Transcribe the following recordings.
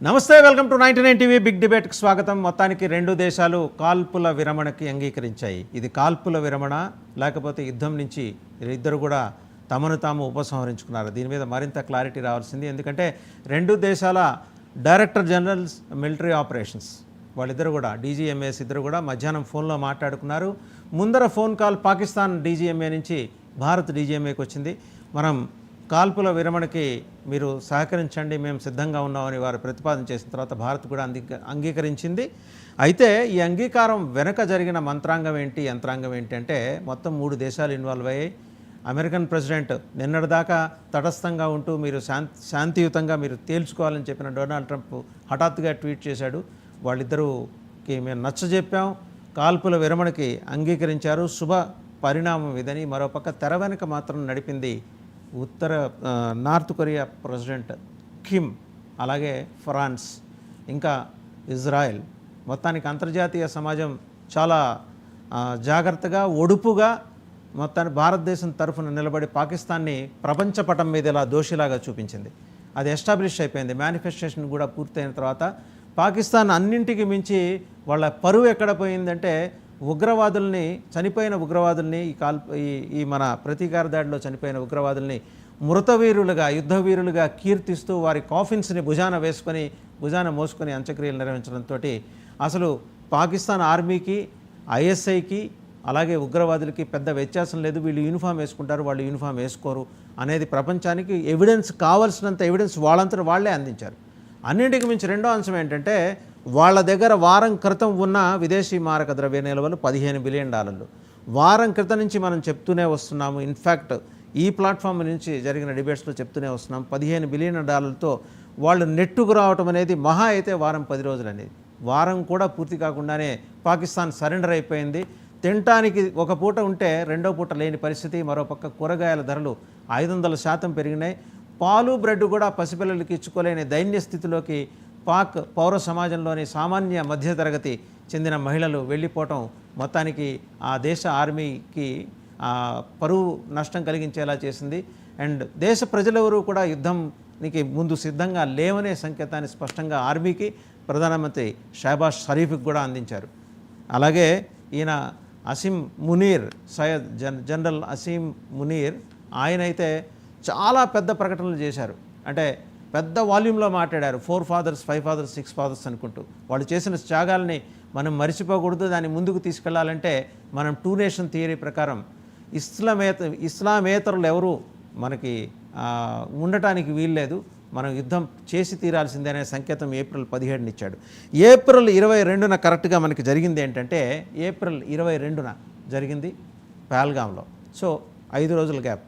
నమస్తే, welcome to 99 TV big డిబేట్కి స్వాగతం. మొత్తానికి రెండు దేశాలు కాల్పుల విరమణకి అంగీకరించాయి. ఇది కాల్పుల విరమణ లేకపోతే యుద్ధం నుంచి ఇద్దరు కూడా తమను తాము ఉపసంహరించుకున్నారు. దీని మీద మరింత క్లారిటీ రావాల్సింది. ఎందుకంటే రెండు దేశాల డైరెక్టర్ జనరల్స్ మిలిటరీ ఆపరేషన్స్ వాళ్ళిద్దరు కూడా డీజీఎంఏస్ ఇద్దరు కూడా మధ్యాహ్నం ఫోన్లో మాట్లాడుకున్నారు. ముందర ఫోన్ కాల్ పాకిస్తాన్ డీజీఎంఏ నుంచి భారత్ డీజీఎంఏకి వచ్చింది. మనం కాల్పుల విరమణకి మీరు సహకరించండి, మేము సిద్ధంగా ఉన్నామని వారు ప్రతిపాదన చేసిన తర్వాత భారత్ కూడా అంగీకరించింది. అయితే ఈ అంగీకారం వెనక జరిగిన మంత్రాంగం ఏంటి, యంత్రాంగం ఏంటి అంటే మొత్తం 3 దేశాలు ఇన్వాల్వ్ అయ్యాయి. అమెరికన్ ప్రెసిడెంట్ నిన్నటిదాకా తటస్థంగా ఉంటూ మీరు శాంతియుతంగా మీరు తేల్చుకోవాలని చెప్పిన డొనాల్డ్ ట్రంప్ హఠాత్తుగా ట్వీట్ చేశాడు. వాళ్ళిద్దరూకి మేము నచ్చజెప్పాం, కాల్పుల విరమణకి అంగీకరించారు, శుభ పరిణామం ఇదని. మరోపక్క తెర వెనుక మాత్రం నడిపింది నార్త్ కొరియా ప్రెసిడెంట్ కిమ్, అలాగే ఫ్రాన్స్, ఇంకా ఇజ్రాయెల్. మొత్తానికి అంతర్జాతీయ సమాజం చాలా జాగ్రత్తగా ఒడుపుగా మొత్తాన్ని భారతదేశం తరఫున నిలబడి పాకిస్తాన్ని ప్రపంచ పటం మీద ఇలా దోషిలాగా చూపించింది. అది ఎస్టాబ్లిష్ అయిపోయింది. మేనిఫెస్టేషన్ కూడా పూర్తయిన తర్వాత పాకిస్తాన్ అన్నింటికి మించి వాళ్ళ పరువు ఎక్కడ పోయిందంటే ఉగ్రవాదుల్ని, చనిపోయిన ఉగ్రవాదుల్ని, ఈ మన ప్రతీకార దాడిలో చనిపోయిన ఉగ్రవాదుల్ని మృతవీరులుగా, యుద్ధవీరులుగా కీర్తిస్తూ వారి కాఫిన్స్ని భుజాన మోసుకొని అంత్యక్రియలు నిర్వహించడంతో అసలు పాకిస్తాన్ ఆర్మీకి, ఐఎస్ఐకి, అలాగే ఉగ్రవాదులకి పెద్ద వ్యత్యాసం లేదు. వీళ్ళు యూనిఫామ్ వేసుకుంటారు, వాళ్ళు యూనిఫామ్ వేసుకోరు అనేది ప్రపంచానికి ఎవిడెన్స్, కావాల్సినంత ఎవిడెన్స్ వాళ్ళంతా వాళ్లే అందించారు. అన్నింటికి మించి రెండో అంశం ఏంటంటే వాళ్ళ దగ్గర వారం క్రితం ఉన్న విదేశీ మారక ద్రవ్య నిల్వలు $15 బిలియన్. వారం క్రితం నుంచి మనం చెప్తూనే వస్తున్నాము. ఇన్ఫ్యాక్ట్ ఈ ప్లాట్ఫామ్ నుంచి జరిగిన డిబేట్స్లో చెప్తూనే వస్తున్నాం. $15 బిలియన్ వాళ్ళు నెట్టుకు రావటం అనేది మహా అయితే వారం 10 రోజులు అనేది. వారం కూడా పూర్తి కాకుండానే పాకిస్తాన్ సరెండర్ అయిపోయింది. తినటానికి ఒక పూట ఉంటే రెండో పూట లేని పరిస్థితి. మరోపక్క కూరగాయల ధరలు 500% పెరిగినాయి. పాలు, బ్రెడ్ కూడా పసిపిల్లలకి ఇచ్చుకోలేని దైన్య స్థితిలోకి పాక్ పౌర సమాజంలోని సామాన్య మధ్యతరగతి చెందిన మహిళలు వెళ్ళిపోవటం మొత్తానికి ఆ దేశ ఆర్మీకి పరువు నష్టం కలిగించేలా చేసింది. అండ్ దేశ ప్రజలెవరూ కూడా యుద్ధానికి ముందు సిద్ధంగా లేవనే సంకేతాన్ని స్పష్టంగా ఆర్మీకి, ప్రధానమంత్రి షహబాజ్ షరీఫ్కి కూడా అందించారు. అలాగే ఈయన అసీమ్ మునీర్, జనరల్ అసీమ్ మునీర్, ఆయనైతే చాలా పెద్ద ప్రకటనలు చేశారు. అంటే పెద్ద వాల్యూమ్లో మాట్లాడారు. 4 fathers, 5 fathers, 6 fathers అనుకుంటూ. వాళ్ళు చేసిన త్యాగాల్ని మనం మరిచిపోకూడదు. దాన్ని ముందుకు తీసుకెళ్లాలంటే మనం 2 nation థియరీ ప్రకారం ఇస్లామేతరులు ఎవరు మనకి ఉండటానికి వీల్లేదు, మనం యుద్ధం చేసి తీరాల్సిందే అనే సంకేతం ఏప్రిల్ 17న ఇచ్చాడు. ఏప్రిల్ 22న కరెక్ట్గా మనకి జరిగింది ఏంటంటే, ఏప్రిల్ 22న జరిగింది పహల్గామ్లో. సో 5 రోజుల గ్యాప్.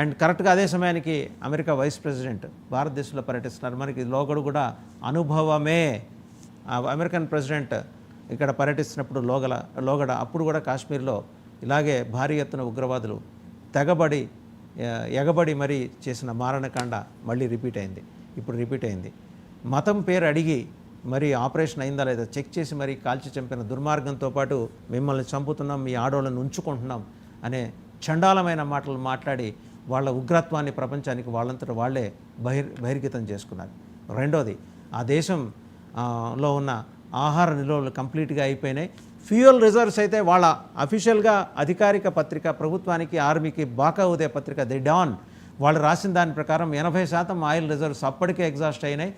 అండ్ కరెక్ట్గా అదే సమయానికి అమెరికా వైస్ ప్రెసిడెంట్ భారతదేశంలో పర్యటిస్తున్నారు. మనకి లోగడ కూడా అనుభవమే. అమెరికన్ ప్రెసిడెంట్ ఇక్కడ పర్యటిస్తున్నప్పుడు లోగడ అప్పుడు కూడా కాశ్మీర్లో ఇలాగే భారీ ఎత్తున ఉగ్రవాదులు ఎగబడి మరీ చేసిన మారణకాండ మళ్ళీ రిపీట్ అయింది. మతం పేరు అడిగి మరి ఆపరేషన్ అయిందా లేదా చెక్ చేసి మరీ కాల్చి చంపిన దుర్మార్గంతో పాటు మిమ్మల్ని చంపుతున్నాం, మీ ఆడవాళ్ళని ఉంచుకుంటున్నాం అనే చండాలమైన మాటలు మాట్లాడి వాళ్ళ ఉగ్రత్వాన్ని ప్రపంచానికి వాళ్ళంతట వాళ్ళే బహిర్గతం చేసుకున్నారు. రెండోది, ఆ దేశంలో ఉన్న ఆహార నిల్వలు కంప్లీట్గా అయిపోయినాయి. ఫ్యూయల్ రిజర్వ్స్ అయితే వాళ్ళ అఫీషియల్గా అధికారిక పత్రిక, ప్రభుత్వానికి, ఆర్మీకి బాకా ఉదయ పత్రిక ది డాన్ వాళ్ళు రాసిన దాని ప్రకారం 80% ఆయిల్ రిజర్వ్స్ అప్పటికే ఎగ్జాస్ట్ అయినాయి.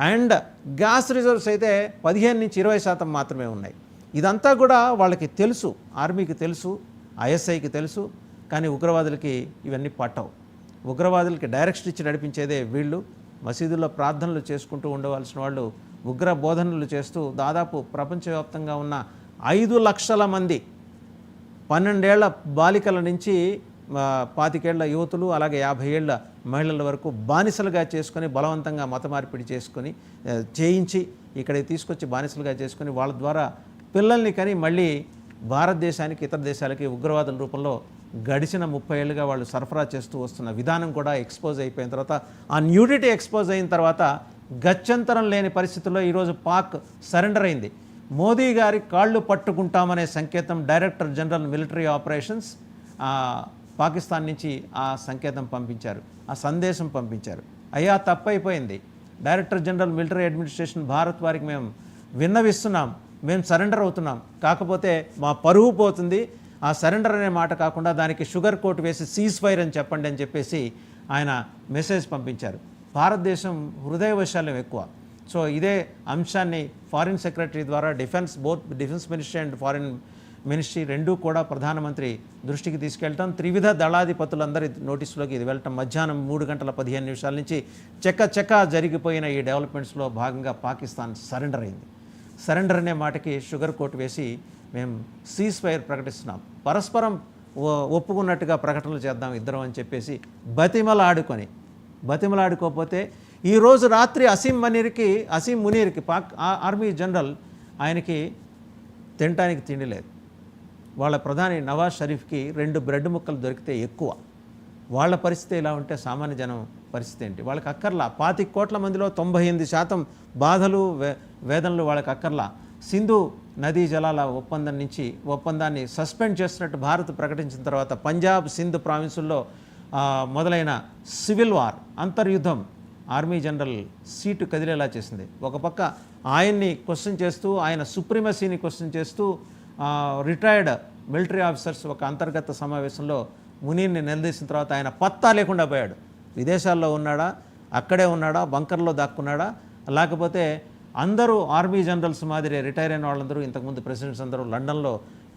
అండ్ గ్యాస్ రిజర్వ్స్ అయితే 15-20% మాత్రమే ఉన్నాయి. ఇదంతా కూడా వాళ్ళకి తెలుసు, ఆర్మీకి తెలుసు, ఐఎస్ఐకి తెలుసు. కానీ ఉగ్రవాదులకి ఇవన్నీ పట్టవు. ఉగ్రవాదులకి డైరెక్షన్ ఇచ్చి నడిపించేదే వీళ్ళు. మసీదుల్లో ప్రార్థనలు చేసుకుంటూ ఉండవలసిన వాళ్ళు ఉగ్ర బోధనలు చేస్తూ దాదాపు ప్రపంచవ్యాప్తంగా ఉన్న 5 లక్షల మంది 12 ఏళ్ల బాలికల నుంచి 25 ఏళ్ల యువతులు, అలాగే 50 ఏళ్ల మహిళల వరకు బానిసలుగా చేసుకొని, బలవంతంగా మత మార్పిడి చేయించి ఇక్కడికి తీసుకొచ్చి బానిసలుగా చేసుకొని వాళ్ళ ద్వారా పిల్లల్ని కని మళ్ళీ భారతదేశానికి, ఇతర దేశాలకి ఉగ్రవాదుల రూపంలో గడిచిన 30 ఏళ్ళుగా వాళ్ళు సరఫరా చేస్తూ వస్తున్న విధానం కూడా ఎక్స్పోజ్ అయిపోయిన తర్వాత, ఆ న్యూడిటీ ఎక్స్పోజ్ అయిన తర్వాత గత్యంతరం లేని పరిస్థితుల్లో ఈరోజు పాక్ సరెండర్ అయింది. మోదీ గారి కాళ్ళు పట్టుకుంటామనే సంకేతం director general military operations Pakistan నుంచి ఆ సంకేతం పంపించారు, ఆ సందేశం పంపించారు. అయ్యా తప్పైపోయింది, director general military administration Bharat వారికి మేము విన్నవిస్తున్నాం, మేము సరెండర్ అవుతున్నాం, కాకపోతే మా పరువు పోతుంది, ఆ సరెండర్ అనే మాట కాకుండా దానికి షుగర్ కోట్ వేసి సీజ్ ఫైర్ అని చెప్పండి అని చెప్పేసి ఆయన మెసేజ్ పంపించారు. భారతదేశం హృదయ వైశాల్యం ఎక్కువ. సో ఇదే అంశాన్ని ఫారిన్ సెక్రటరీ ద్వారా defence ministry and foreign ministry రెండూ కూడా ప్రధానమంత్రి దృష్టికి తీసుకెళ్ళటం, త్రివిధ దళాధిపతులందరి నోటీసులోకి ఇది వెళ్ళటం, మధ్యాహ్నం 3:15 నుంచి చెక్క జరిగిపోయిన ఈ డెవలప్మెంట్స్లో భాగంగా పాకిస్తాన్ సరెండర్ అయింది. సరెండర్ అనే మాటకి షుగర్ కోట్ వేసి మేము సీజ్ ఫైర్ ప్రకటిస్తున్నాం, పరస్పరం ఒప్పుకున్నట్టుగా ప్రకటనలు చేద్దాం ఇద్దరం అని చెప్పేసి బతిమలాడుకోకపోతే ఈరోజు రాత్రి అసీం మునీర్కి ఆర్మీ జనరల్ ఆయనకి తినటానికి తిండి లేదు. వాళ్ళ ప్రధాని నవాజ్ షరీఫ్కి 2 బ్రెడ్ ముక్కలు దొరికితే ఎక్కువ. వాళ్ళ పరిస్థితి ఇలా ఉంటే సామాన్య జనం పరిస్థితి ఏంటి? వాళ్ళకి అక్కర్లా. 25 కోట్ల మందిలో 98% బాధలు వేదనలు వాళ్ళకి అక్కర్లా. సింధు నదీ జలాల ఒప్పందాన్ని సస్పెండ్ చేస్తున్నట్టు భారత్ ప్రకటించిన తర్వాత పంజాబ్ సింధ్ ప్రావిన్సుల్లో మొదలైన సివిల్ వార్, అంతర్యుద్ధం ఆర్మీ జనరల్ సీటు కదిలేలా చేసింది. ఒక పక్క ఆయన్ని క్వశ్చన్ చేస్తూ, ఆయన సుప్రీమసీని క్వశ్చన్ చేస్తూ రిటైర్డ్ మిలిటరీ ఆఫీసర్స్ ఒక అంతర్గత సమావేశంలో మునీర్ని నిలదీసిన తర్వాత ఆయన పత్తా లేకుండా పోయాడు. విదేశాల్లో ఉన్నాడా, అక్కడే ఉన్నాడా, బంకర్లో దాక్కున్నాడా, లేకపోతే అందరూ ఆర్మీ జనరల్స్ మాదిరి రిటైర్ అయిన వాళ్ళందరూ ఇంతకుముందు ప్రెసిడెంట్స్ అందరూ లండన్లో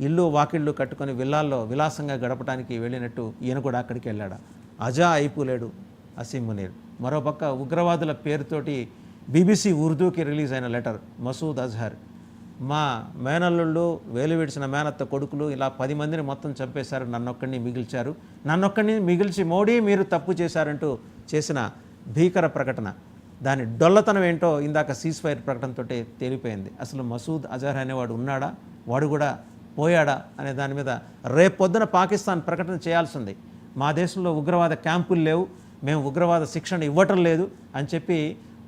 ఇల్లు వాకిళ్ళు కట్టుకొని విల్లాల్లో విలాసంగా గడపడానికి వెళ్ళినట్టు ఈయన కూడా అక్కడికి వెళ్ళాడా? అజా అయిపోలేడు అసీం మునీర్. మరోపక్క ఉగ్రవాదుల పేరుతోటి BBC ఉర్దూకి రిలీజ్ అయిన లెటర్, మసూద్ అజహర్ మా మేనల్లుళ్ళు, వేలు విడిచిన మేనత్త కొడుకులు, ఇలా 10 మందిని మొత్తం చంపేశారు, నన్నొక్కడిని మిగిల్చి మోడీ మీరు తప్పు చేశారంటూ చేసిన భీకర ప్రకటన, దాని డొల్లతనం ఏంటో ఇందాక సీజ్ ఫైర్ ప్రకటనతో తేలిపోయింది. అసలు మసూద్ అజహర్ అనేవాడు ఉన్నాడా, వాడు కూడా పోయాడా అనే దాని మీద రేపొద్దున పాకిస్తాన్ ప్రకటన చేయాల్సింది. మా దేశంలో ఉగ్రవాద క్యాంపులు లేవు, మేము ఉగ్రవాద శిక్షణ ఇవ్వటం లేదు అని చెప్పి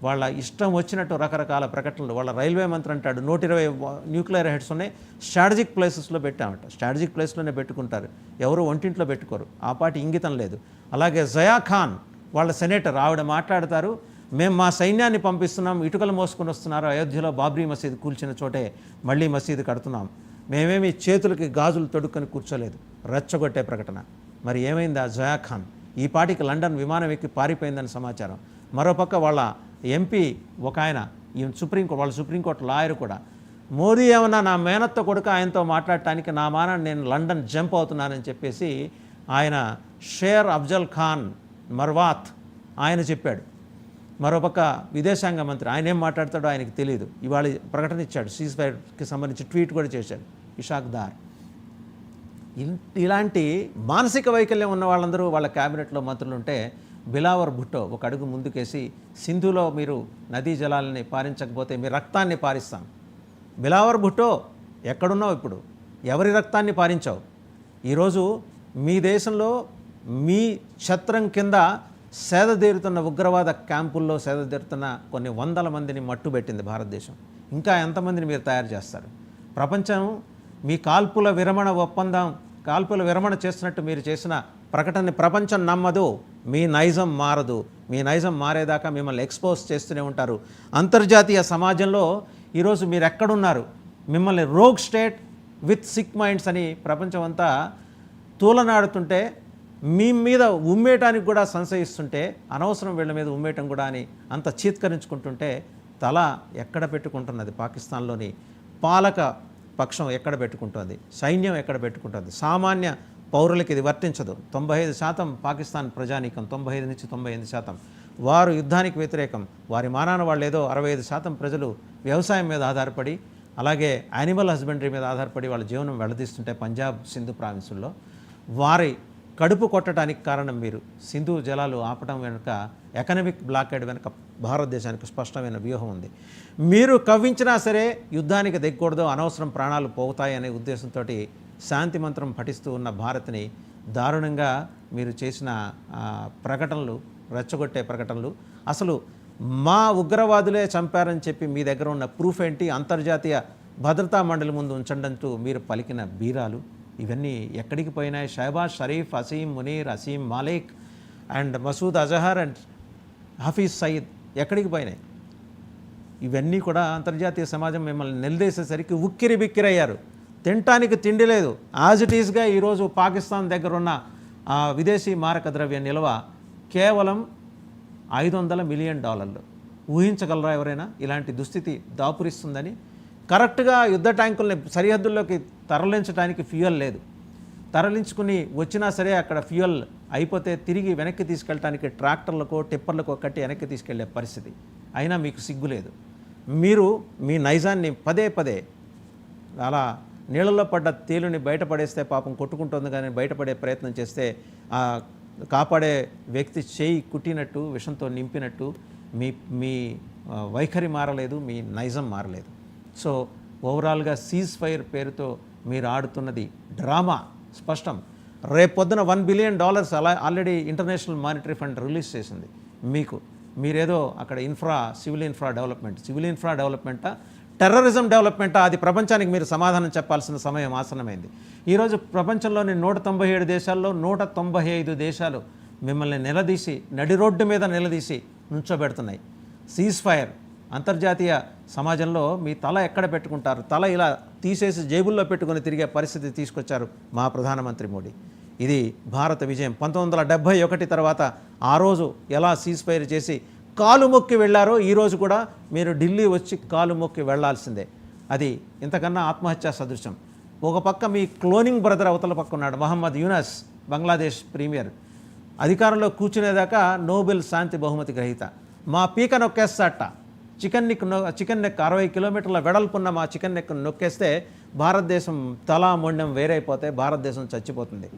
వాళ్ళ ఇష్టం వచ్చినట్టు రకరకాల ప్రకటనలు. వాళ్ళ రైల్వే మంత్రి అంటాడు 120 న్యూక్లియర్ హెడ్స్ ఉన్నాయి, స్ట్రాటజిక్ ప్లేసెస్లో పెట్టామంట. స్ట్రాటజిక్ ప్లేస్లోనే పెట్టుకుంటారు, ఎవరు ఒంటింట్లో పెట్టుకోరు, ఆ పాటి ఇంగితం లేదు. అలాగే జయా ఖాన్ వాళ్ళ సెనేటర్, ఆవిడ మాట్లాడతారు, మేము మా సైన్యాన్ని పంపిస్తున్నాం, ఇటుకలు మోసుకొని వస్తున్నారు, అయోధ్యలో బాబ్రీ మసీదు కూల్చిన చోటే మళ్ళీ మసీదు కడుతున్నాం, మేమేమి చేతులకి గాజులు తొడుక్కొని కూర్చోలేదు, రెచ్చగొట్టే ప్రకటన. మరి ఏమైంది ఆ జయా ఖాన్? ఈ పాటికి లండన్ విమానం ఎక్కి పారిపోయిందని సమాచారం. మరోపక్క వాళ్ళ ఎంపీ ఒక ఆయన, వాళ్ళ సుప్రీంకోర్టు లాయర్ కూడా, మోదీ ఏమన్నా నా మేనత్త కొడుకు ఆయనతో మాట్లాడటానికి నా మానాన్ని నేను లండన్ జంప్ అవుతున్నానని చెప్పేసి ఆయన షేర్ అఫ్జల్ ఖాన్ మర్వాత్ ఆయన చెప్పాడు. మరోపక్క విదేశాంగ మంత్రి ఆయన ఏం మాట్లాడతాడో ఆయనకు తెలియదు, ఇవాళ ప్రకటన ఇచ్చాడు, సీజ్ ఫైర్కి సంబంధించి ట్వీట్ కూడా చేశాడు ఇషాక్ దార్. ఇలాంటి మానసిక వైకల్యం ఉన్న వాళ్ళందరూ వాళ్ళ క్యాబినెట్లో మంత్రులు ఉంటే బిలావర్ భుట్టో ఒక అడుగు ముందుకేసి, సింధులో మీరు నదీ జలాలని పారించకపోతే మీ రక్తాన్ని పారిస్తాం. బిలావర్ భుట్టో ఎక్కడున్నావు ఇప్పుడు? ఎవరి రక్తాన్ని పారించావు? ఈరోజు మీ దేశంలో మీ ఛత్రం కింద సేదతీరుతున్న ఉగ్రవాద క్యాంపుల్లో సేదతీరుతున్న కొన్ని 100 మందిని మట్టుబెట్టింది భారతదేశం. ఇంకా ఎంతమందిని మీరు తయారు చేస్తారు? ప్రపంచం మీ కాల్పుల విరమణ చేస్తున్నట్టు మీరు చేసిన ప్రకటనని ప్రపంచం నమ్మదు. మీ నైజం మారదు. మీ నైజం మారేదాకా మిమ్మల్ని ఎక్స్పోజ్ చేస్తూనే ఉంటారు. అంతర్జాతీయ సమాజంలో ఈరోజు మీరు ఎక్కడున్నారు? మిమ్మల్ని rogue state with sick minds అని ప్రపంచం అంతా తూలనాడుతుంటే, మీ మీద ఉమ్మేయటానికి కూడా సంశయిస్తుంటే, అనవసరం వీళ్ళ మీద ఉమ్మేయటం కూడా అని అంత చీత్కరించుకుంటుంటే, తల ఎక్కడ పెట్టుకుంటున్నది? పాకిస్తాన్లోని పాలక పక్షం ఎక్కడ పెట్టుకుంటుంది? సైన్యం ఎక్కడ పెట్టుకుంటుంది? సామాన్య పౌరులకి ఇది వర్తించదు. 95% పాకిస్తాన్ ప్రజానీకం, 95 నుంచి 98% వారు యుద్ధానికి వ్యతిరేకం. వారి మానాన వాళ్ళు ఏదో 65% ప్రజలు వ్యవసాయం మీద ఆధారపడి, అలాగే యానిమల్ హస్బెండరీ మీద ఆధారపడి వాళ్ళ జీవనం వెళ్లదీస్తుంటే పంజాబ్ సింధు ప్రావిన్సుల్లో వారి కడుపు కొట్టడానికి కారణం మీరు. సింధు జలాలు ఆపడం వెనుక, ఎకనామిక్ బ్లాకేడ్ వెనుక భారతదేశానికి స్పష్టమైన వ్యూహం ఉంది. మీరు కవ్వించినా సరే యుద్ధానికి దిగకూడదు, అనవసరం ప్రాణాలు పోతాయి అనే ఉద్దేశంతో శాంతి మంత్రం పఠిస్తూ ఉన్న భారత్ని దారుణంగా మీరు చేసిన ప్రకటనలు, రెచ్చగొట్టే ప్రకటనలు, అసలు మా ఉగ్రవాదులే చంపారని చెప్పి మీ దగ్గర ఉన్న ప్రూఫ్ ఏంటి? అంతర్జాతీయ భద్రతా మండలి ముందు ఉంచండి అంటూ మీరు పలికిన బీరాలు ఇవన్నీ ఎక్కడికి పోయినాయి? షహబాజ్ షరీఫ్, అసీం మునీర్, అసీం మాలిక్ అండ్ మసూద్ అజహర్ అండ్ హఫీజ్ సయీద్ ఎక్కడికి పోయినాయి? ఇవన్నీ కూడా అంతర్జాతీయ సమాజం మిమ్మల్ని నిలదీసేసరికి ఉక్కిరి బిక్కిరయ్యారు. తినటానికి తిండి లేదు. యాజ్ ఇట్ ఈస్గా ఈరోజు పాకిస్తాన్ దగ్గర ఉన్న విదేశీ మారక ద్రవ్య నిల్వ కేవలం $500 మిలియన్. ఊహించగలరా ఎవరైనా ఇలాంటి దుస్థితి దాపురిస్తుందని? కరెక్ట్గా యుద్ధ ట్యాంకుల్ని సరిహద్దుల్లోకి తరలించడానికి ఫ్యూయల్ లేదు. తరలించుకుని వచ్చినా సరే అక్కడ ఫ్యూయల్ అయిపోతే తిరిగి వెనక్కి తీసుకెళ్ళటానికి ట్రాక్టర్లకో టిప్పర్లకో కట్టి వెనక్కి తీసుకెళ్లే పరిస్థితి. అయినా మీకు సిగ్గు లేదు. మీరు మీ నైజాన్ని పదే పదే అలా నీళ్ళలో పడ్డ తేలుని బయటపడేస్తే పాపం కొట్టుకుంటుంది, కానీ బయటపడే ప్రయత్నం చేస్తే కాపాడే వ్యక్తి చేయి కుట్టినట్టు విషంతో నింపినట్టు మీ మీ వైఖరి మారలేదు, మీ నైజం మారలేదు. సో ఓవరాల్గా సీజ్ ఫైర్ పేరుతో మీరు ఆడుతున్నది డ్రామా స్పష్టం. రేపొద్దున $1 billion already international monetary fund release చేసింది. మీరేదో అక్కడ సివిల్ ఇన్ఫ్రా డెవలప్మెంటా టెర్రరిజం డెవలప్మెంటా, అది ప్రపంచానికి మీరు సమాధానం చెప్పాల్సిన సమయం ఆసన్నమైంది. ఈరోజు ప్రపంచంలోని 197 దేశాల్లో 195 దేశాలు మిమ్మల్ని నిలదీసి నడి రోడ్డు మీద నిలదీసి నుంచోబెడుతున్నాయి. సీజ్ ఫైర్ అంతర్జాతీయ సమాజంలో మీ తల ఎక్కడ పెట్టుకుంటారు? తల ఇలా తీసేసి జేబుల్లో పెట్టుకుని తిరిగే పరిస్థితి తీసుకొచ్చారు మా ప్రధానమంత్రి మోడీ. ఇది భారత విజయం. 1971 తర్వాత ఆ రోజు ఎలా సీజ్ ఫైర్ చేసి కాలు మొక్కి వెళ్ళారో ఈరోజు కూడా మీరు ఢిల్లీ వచ్చి కాలు మొక్కి వెళ్లాల్సిందే. అది ఇంతకన్నా ఆత్మహత్యా సదృశం. ఒక పక్క మీ క్లోనింగ్ బ్రదర్ అవతల పక్క ఉన్నాడు మహమ్మద్ యూనస్, బంగ్లాదేశ్ ప్రీమియర్. అధికారంలో కూర్చునేదాకా నోబెల్ శాంతి బహుమతి గ్రహీత. మా పీక నొక్కేస్తాట. చికెన్ నెక్ 60 కిలోమీటర్ల వెడల్పున్న మా చికెన్ నెక్ నొక్కేస్తే భారతదేశం తలా మొండెం వేరైపోతే భారతదేశం చచ్చిపోతుంది.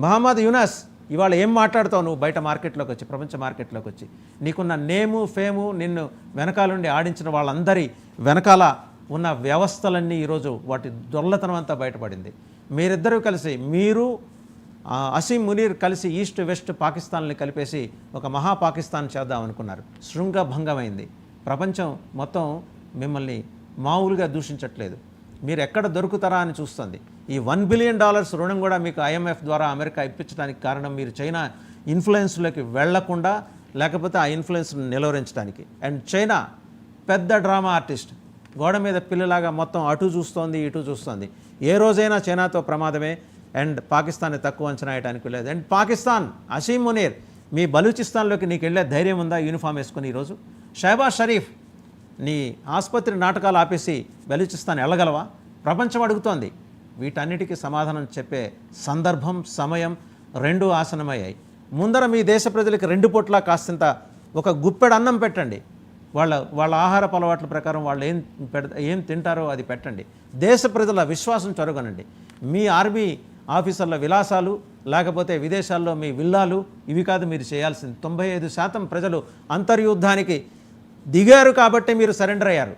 మహమ్మద్ యూనస్, ఇవాళ ఏం మాట్లాడుతావు నువ్వు బయట మార్కెట్లోకి వచ్చి, ప్రపంచ మార్కెట్లోకి వచ్చి? నీకున్న నేము ఫేము, నిన్ను వెనకాలండి ఆడించిన వాళ్ళందరి వెనకాల ఉన్న వ్యవస్థలన్నీ ఈరోజు వాటి దొర్లతనం అంతా బయటపడింది. మీరిద్దరూ కలిసి, మీరు అసీం మునీర్ కలిసి ఈస్ట్ వెస్ట్ పాకిస్తాన్ని కలిపేసి ఒక మహా పాకిస్తాన్ చేద్దాం అనుకున్నారు. శృంగభంగమైంది. ప్రపంచం మొత్తం మిమ్మల్ని మామూలుగా దూషించట్లేదు. మీరు ఎక్కడ దొరుకుతారా అని చూస్తుంది. ఈ $1 బిలియన్ రుణం కూడా మీకు IMF ద్వారా అమెరికా ఇప్పించడానికి కారణం మీరు చైనా ఇన్ఫ్లుయెన్స్లోకి వెళ్లకుండా, లేకపోతే ఆ ఇన్ఫ్లుయెన్స్ను నిలువరించడానికి. అండ్ చైనా పెద్ద డ్రామా ఆర్టిస్ట్, గోడ మీద పిల్లలాగా మొత్తం అటు చూస్తోంది ఇటు చూస్తోంది. ఏ రోజైనా చైనాతో ప్రమాదమే. అండ్ పాకిస్తాన్ని తక్కువ అంచనా వేయడానికి లేదు. అండ్ పాకిస్తాన్, అసీం మునీర్, మీ బలూచిస్తాన్లోకి నీకు వెళ్ళే ధైర్యం ఉందా యూనిఫామ్ వేసుకుని? ఈరోజు షహబాజ్ షరీఫ్, నీ ఆసుపత్రి నాటకాలు ఆపేసి బలూచిస్తాన్ వెళ్ళగలవా? ప్రపంచం అడుగుతోంది. వీటన్నిటికీ సమాధానం చెప్పే సందర్భం, సమయం రెండూ ఆసనమయ్యాయి. ముందర మీ దేశ ప్రజలకి 2 పూట్ల కాస్తంత ఒక గుప్పెడు అన్నం పెట్టండి. వాళ్ళ ఆహారపు అలవాట్ల ప్రకారం వాళ్ళు ఏం తింటారో అది పెట్టండి. దేశ ప్రజల విశ్వాసం చొరగనండి. మీ ఆర్మీ ఆఫీసర్ల విలాసాలు, లేకపోతే విదేశాల్లో మీ విల్లాలు, ఇవి కాదు మీరు చేయాల్సింది. 95% ప్రజలు అంతర్యుద్ధానికి దిగారు కాబట్టి మీరు సరెండర్ అయ్యారు.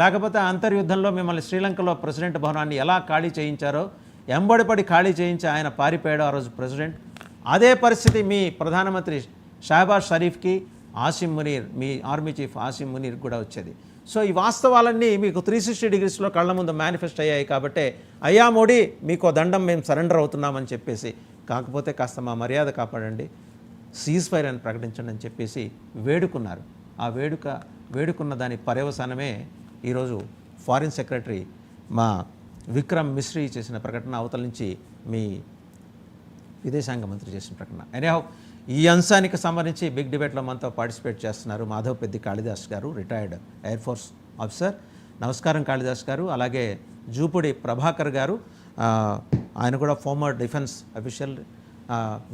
లేకపోతే అంతర్యుద్ధంలో మిమ్మల్ని శ్రీలంకలో ప్రెసిడెంట్ భవనాన్ని ఎలా ఖాళీ చేయించారో, ఎంబడిపడి ఖాళీ చేయించి ఆయన పారిపోయాడు ఆ రోజు ప్రెసిడెంట్. అదే పరిస్థితి మీ ప్రధానమంత్రి షహబాజ్ షరీఫ్కి, ఆసిమ్ మునీర్, మీ ఆర్మీ చీఫ్ ఆసిమ్ మునీర్ కూడా వచ్చేది. సో ఈ వాస్తవాలన్నీ మీకు 360 డిగ్రీస్లో కళ్ళ ముందు మేనిఫెస్ట్ అయ్యాయి. కాబట్టి అయ్యా మోడీ, మీకు దండం, మేము సరెండర్ అవుతున్నామని చెప్పేసి, కాకపోతే కాస్త మా మర్యాద కాపాడండి, సీజ్ ఫైర్ అని ప్రకటించండి అని చెప్పేసి వేడుకున్నారు. ఆ వేడుకున్న దాని పర్యవసానమే ఈరోజు ఫారిన్ సెక్రటరీ మా విక్రమ్ మిశ్రీ చేసిన ప్రకటన, అవతల నుంచి మీ విదేశాంగ మంత్రి చేసిన ప్రకటన. ఎనీహౌ, ఈ అంశానికి సంబంధించి బిగ్ డిబేట్లో మనతో పార్టిసిపేట్ చేస్తున్నారు మాధవ్ పెద్ది కాళిదాస్ గారు, రిటైర్డ్ ఎయిర్ ఫోర్స్ ఆఫీసర్. నమస్కారం కాళిదాస్ గారు. అలాగే జూపుడి ప్రభాకర్ గారు, ఆయన కూడా former defence official,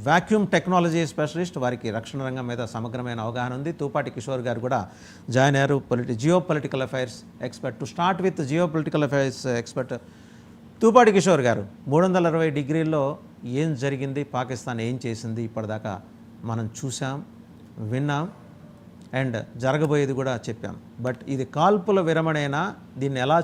vacuum technology specialist, వారికి రక్షణ రంగం మీద సమగ్రమైన అవగాహన ఉంది. తూపాటి కిషోర్ గారు కూడా జాయిన్ అయ్యారు, geo political affairs expert. To start with geo political affairs expert Tupati Kishore గారు, 360 డిగ్రీల్లో ఏం జరిగింది, పాకిస్తాన్ ఏం చేసింది ఇప్పటిదాకా మనం చూసాం, విన్నాం, అండ్ జరగబోయేది కూడా చెప్పాం. బట్ ఇది కాల్పుల విరమణేనా? దీన్ని ఎలా